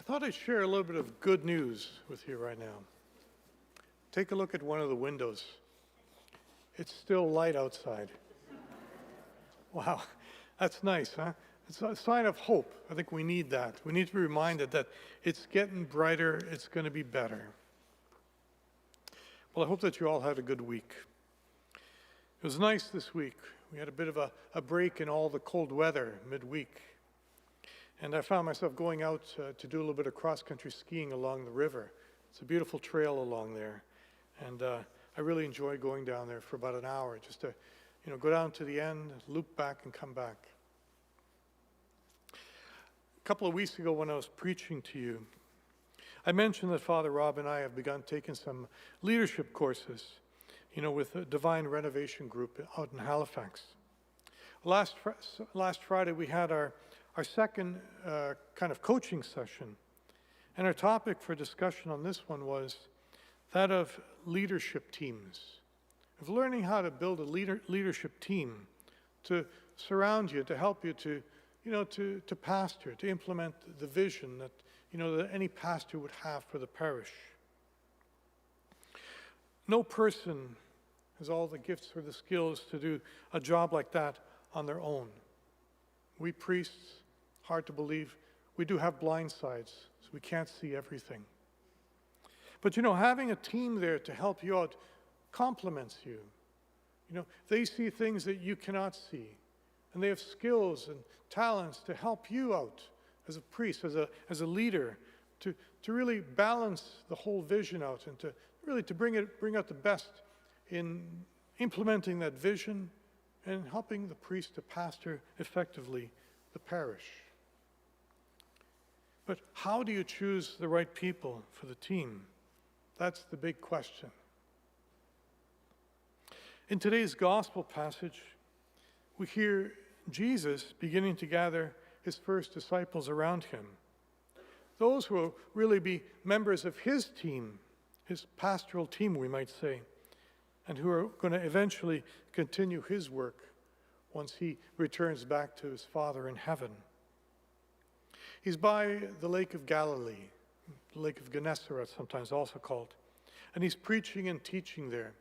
thought I'd share a little bit of good news with you right now. Take a look at one of the windows. It's still light outside. Wow, that's nice, huh? It's a sign of hope. I think we need that. We need to be reminded that it's getting brighter, it's going to be better. Well, I hope that you all had a good week. It was nice this week. We had a bit of a break in all the cold weather midweek. And I found myself going out to do a little bit of cross-country skiing along the river. It's a beautiful trail along there. And I really enjoy going down there for about an hour, just to go down to the end, loop back, and come back. A couple of weeks ago when I was preaching to you, I mentioned that Father Rob and I have begun taking some leadership courses, with the Divine Renovation Group out in Halifax. Last Friday, we had our second kind of coaching session. And our topic for discussion on this one was that of leadership teams, of learning how to build a leadership team to surround you, to help you to pastor, to implement the vision that any pastor would have for the parish. No person has all the gifts or the skills to do a job like that on their own. We priests, hard to believe, we do have blind sides, so we can't see everything. But having a team there to help you out complements you. They see things that you cannot see, and they have skills and talents to help you out as a priest, as a leader, to really balance the whole vision out and to bring out the best in implementing that vision and helping the priest to pastor effectively the parish. But how do you choose the right people for the team? That's the big question. In today's gospel passage, we hear Jesus beginning to gather his first disciples around him. Those who will really be members of his team, his pastoral team, we might say, and who are going to eventually continue his work once he returns back to his Father in heaven. He's by the Lake of Galilee, the Lake of Gennesaret, sometimes also called, and he's preaching and teaching there,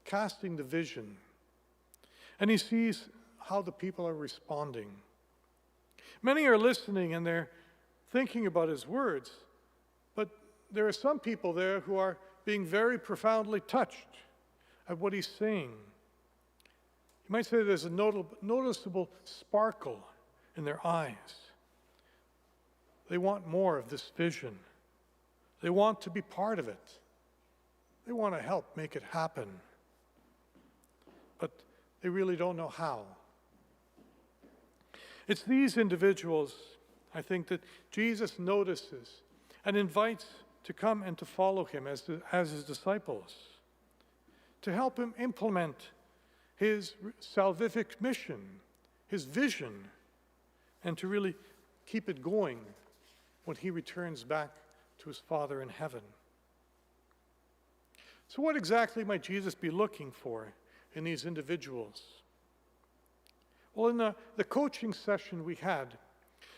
casting the vision. And he sees how the people are responding. Many are listening and they're thinking about his words, but there are some people there who are being very profoundly touched at what he's saying. You might say there's a noticeable sparkle in their eyes. They want more of this vision. They want to be part of it. They want to help make it happen. But they really don't know how. It's these individuals, I think, that Jesus notices and invites to come and to follow him as his disciples, to help him implement his salvific mission, his vision, and to really keep it going when he returns back to his Father in heaven. So what exactly might Jesus be looking for in these individuals? Well, in the coaching session we had,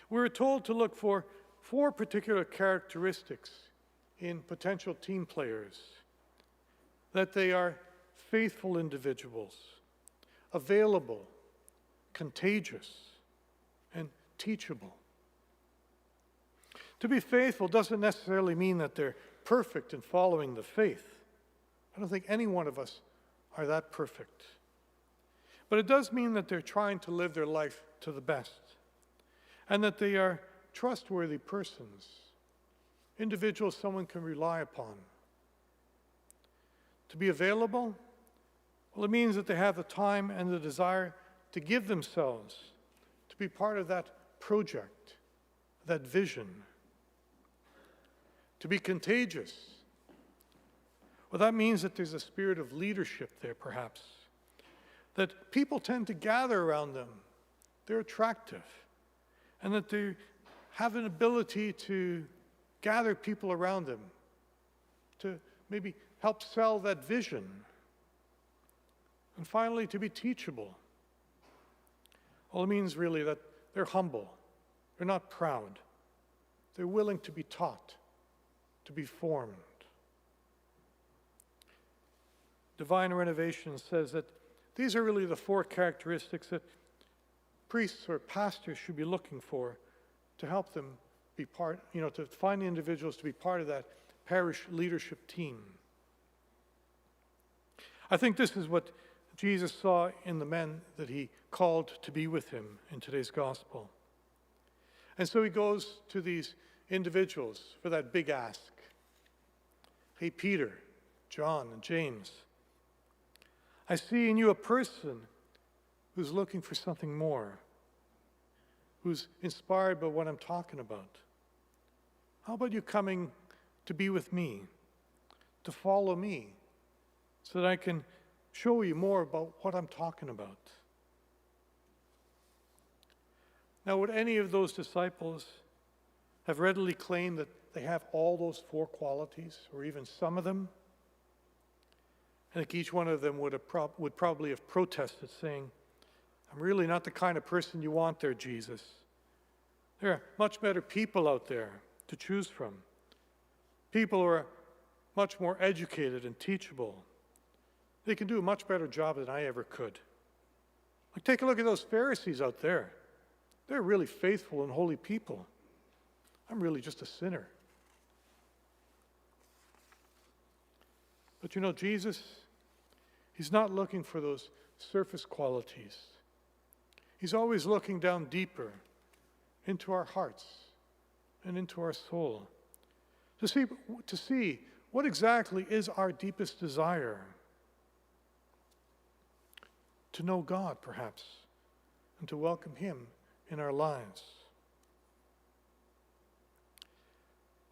we were told to look for 4 particular characteristics in potential team players. That they are faithful individuals, available, contagious, and teachable. To be faithful doesn't necessarily mean that they're perfect in following the faith. I don't think any one of us are that perfect. But it does mean that they're trying to live their life to the best, and that they are trustworthy persons, individuals someone can rely upon. To be available, well, it means that they have the time and the desire to give themselves, to be part of that project, that vision. To be contagious, well, that means that there's a spirit of leadership there, perhaps, that people tend to gather around them. They're attractive, and that they have an ability to gather people around them, to maybe help sell that vision. And finally, to be teachable. Well, it means really that they're humble, they're not proud, they're willing to be taught, to be formed. Divine Renovation says that these are really the four characteristics that priests or pastors should be looking for to help them be part, to find the individuals to be part of that parish leadership team. I think this is what Jesus saw in the men that he called to be with him in today's gospel. And so he goes to these individuals for that big ask. Hey, Peter, John, and James, I see in you a person who's looking for something more, who's inspired by what I'm talking about. How about you coming to be with me, to follow me, so that I can show you more about what I'm talking about? Now, would any of those disciples have readily claimed that they have all those four qualities, or even some of them? I think each one of them would probably have protested, saying, I'm really not the kind of person you want there, Jesus. There are much better people out there to choose from. People who are much more educated and teachable. They can do a much better job than I ever could. Like, take a look at those Pharisees out there. They're really faithful and holy people. I'm really just a sinner. But Jesus, he's not looking for those surface qualities. He's always looking down deeper into our hearts and into our soul to see what exactly is our deepest desire. To know God, perhaps, and to welcome him in our lives.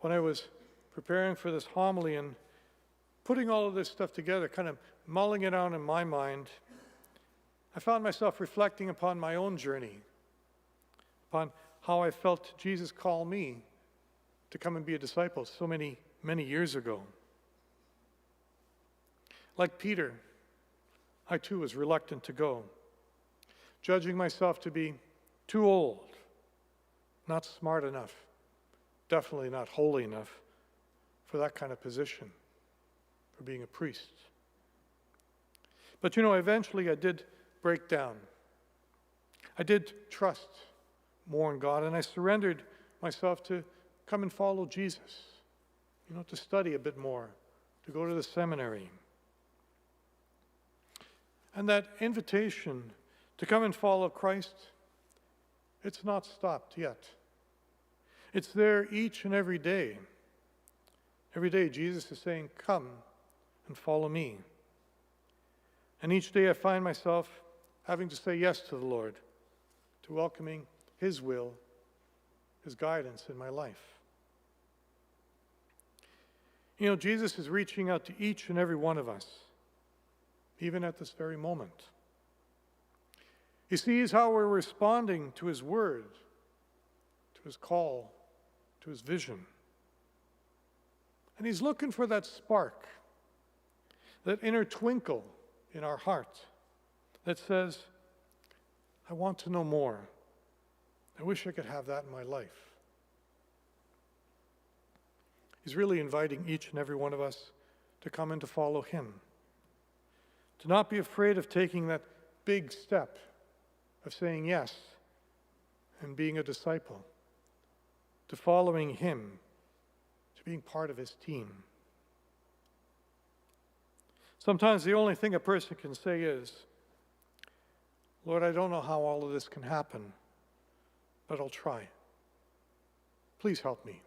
When I was preparing for this homily and putting all of this stuff together, kind of mulling it out in my mind, I found myself reflecting upon my own journey, upon how I felt Jesus call me to come and be a disciple so many, many years ago. Like Peter, I too was reluctant to go, judging myself to be too old, not smart enough, definitely not holy enough for that kind of position, for being a priest. But eventually I did break down. I did trust more in God, and I surrendered myself to come and follow Jesus, to study a bit more, to go to the seminary. And that invitation to come and follow Christ, it's not stopped yet. It's there each and every day. Every day Jesus is saying, come and follow me. And each day I find myself having to say yes to the Lord, to welcoming his will, his guidance in my life. Jesus is reaching out to each and every one of us, even at this very moment. He sees how we're responding to his word, to his call, to his vision. And he's looking for that spark, that inner twinkle in our heart that says, I want to know more. I wish I could have that in my life. He's really inviting each and every one of us to come and to follow him. To not be afraid of taking that big step of saying yes and being a disciple, to following him, to being part of his team. Sometimes the only thing a person can say is, Lord, I don't know how all of this can happen, but I'll try. Please help me.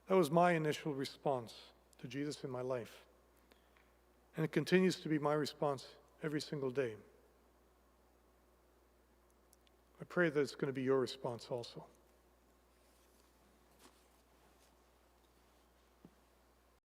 That was my initial response to Jesus in my life. And it continues to be my response every single day. I pray that it's going to be your response also.